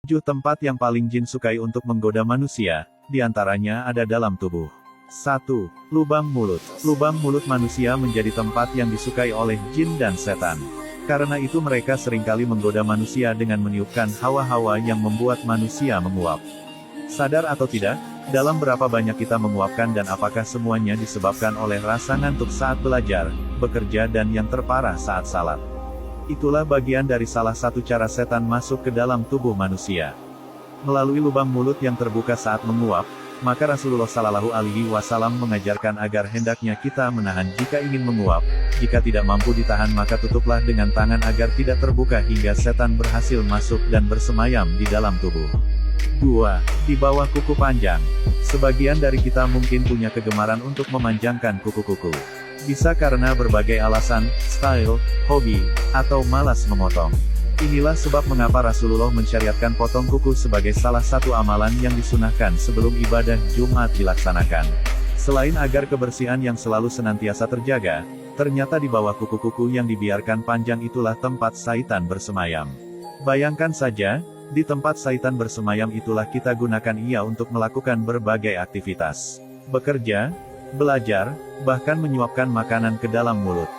7 tempat yang paling jin sukai untuk menggoda manusia, diantaranya ada dalam tubuh. 1. Lubang mulut. Lubang mulut manusia menjadi tempat yang disukai oleh jin dan setan. Karena itu mereka seringkali menggoda manusia dengan meniupkan hawa-hawa yang membuat manusia menguap. Sadar atau tidak, dalam berapa banyak kita menguapkan dan apakah semuanya disebabkan oleh rasa ngantuk saat belajar, bekerja dan yang terparah saat salat. Itulah bagian dari salah satu cara setan masuk ke dalam tubuh manusia. Melalui lubang mulut yang terbuka saat menguap, maka Rasulullah Shallallahu Alaihi Wasallam mengajarkan agar hendaknya kita menahan jika ingin menguap. Jika tidak mampu ditahan maka tutuplah dengan tangan agar tidak terbuka hingga setan berhasil masuk dan bersemayam di dalam tubuh. 2. Di bawah kuku panjang. Sebagian dari kita mungkin punya kegemaran untuk memanjangkan kuku-kuku. Bisa karena berbagai alasan, style, hobi, atau malas memotong. Inilah sebab mengapa Rasulullah mensyariatkan potong kuku sebagai salah satu amalan yang disunahkan sebelum ibadah Jumat dilaksanakan. Selain agar kebersihan yang selalu senantiasa terjaga, ternyata di bawah kuku-kuku yang dibiarkan panjang itulah tempat syaitan bersemayam. Bayangkan saja, di tempat syaitan bersemayam itulah kita gunakan ia untuk melakukan berbagai aktivitas. Bekerja, belajar, bahkan menyuapkan makanan ke dalam mulut.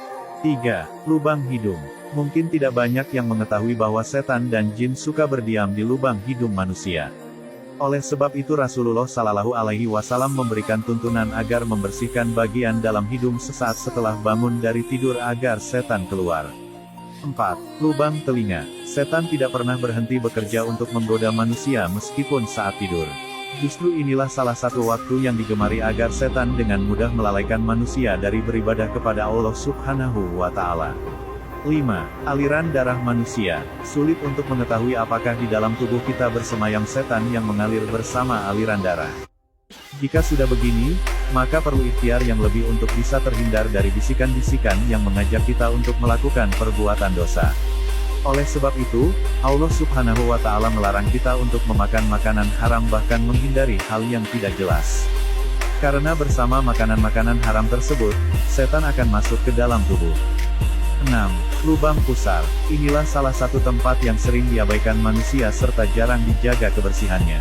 3. Lubang hidung. Mungkin tidak banyak yang mengetahui bahwa setan dan jin suka berdiam di lubang hidung manusia. Oleh sebab itu Rasulullah Shallallahu Alaihi Wasallam memberikan tuntunan agar membersihkan bagian dalam hidung sesaat setelah bangun dari tidur agar setan keluar. 4. Lubang telinga. Setan tidak pernah berhenti bekerja untuk menggoda manusia meskipun saat tidur. Justru inilah salah satu waktu yang digemari agar setan dengan mudah melalaikan manusia dari beribadah kepada Allah Subhanahu wa Ta'ala. 5. Aliran darah manusia. Sulit untuk mengetahui apakah di dalam tubuh kita bersemayam setan yang mengalir bersama aliran darah. Jika sudah begini, maka perlu ikhtiar yang lebih untuk bisa terhindar dari bisikan-bisikan yang mengajak kita untuk melakukan perbuatan dosa. Oleh sebab itu, Allah Subhanahu wa Ta'ala melarang kita untuk memakan makanan haram bahkan menghindari hal yang tidak jelas. Karena bersama makanan-makanan haram tersebut, setan akan masuk ke dalam tubuh. 6. Lubang pusar. Inilah salah satu tempat yang sering diabaikan manusia serta jarang dijaga kebersihannya.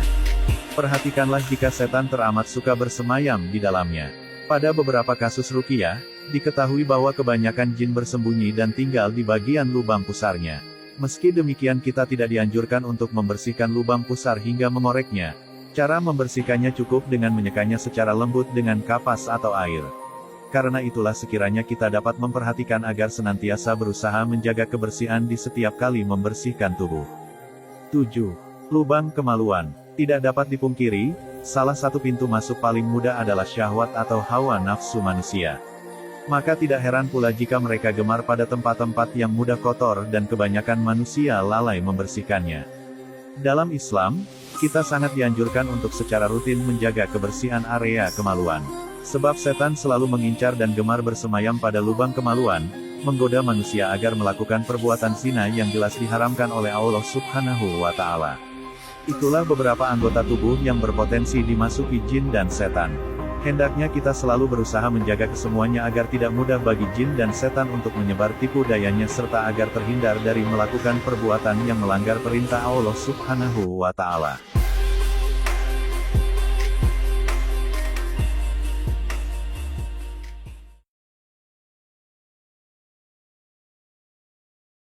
Perhatikanlah jika setan teramat suka bersemayam di dalamnya. Pada beberapa kasus ruqyah, diketahui bahwa kebanyakan jin bersembunyi dan tinggal di bagian lubang pusarnya. Meski demikian kita tidak dianjurkan untuk membersihkan lubang pusar hingga mengoreknya. Cara membersihkannya cukup dengan menyekanya secara lembut dengan kapas atau air. Karena itulah sekiranya kita dapat memperhatikan agar senantiasa berusaha menjaga kebersihan di setiap kali membersihkan tubuh. 7. Lubang kemaluan. Tidak dapat dipungkiri, salah satu pintu masuk paling mudah adalah syahwat atau hawa nafsu manusia. Maka tidak heran pula jika mereka gemar pada tempat-tempat yang mudah kotor dan kebanyakan manusia lalai membersihkannya. Dalam Islam, kita sangat dianjurkan untuk secara rutin menjaga kebersihan area kemaluan. Sebab setan selalu mengincar dan gemar bersemayam pada lubang kemaluan, menggoda manusia agar melakukan perbuatan zina yang jelas diharamkan oleh Allah Subhanahu wa Ta'ala. Itulah beberapa anggota tubuh yang berpotensi dimasuki jin dan setan. Hendaknya kita selalu berusaha menjaga kesemuanya agar tidak mudah bagi jin dan setan untuk menyebar tipu dayanya serta agar terhindar dari melakukan perbuatan yang melanggar perintah Allah Subhanahu wa Ta'ala.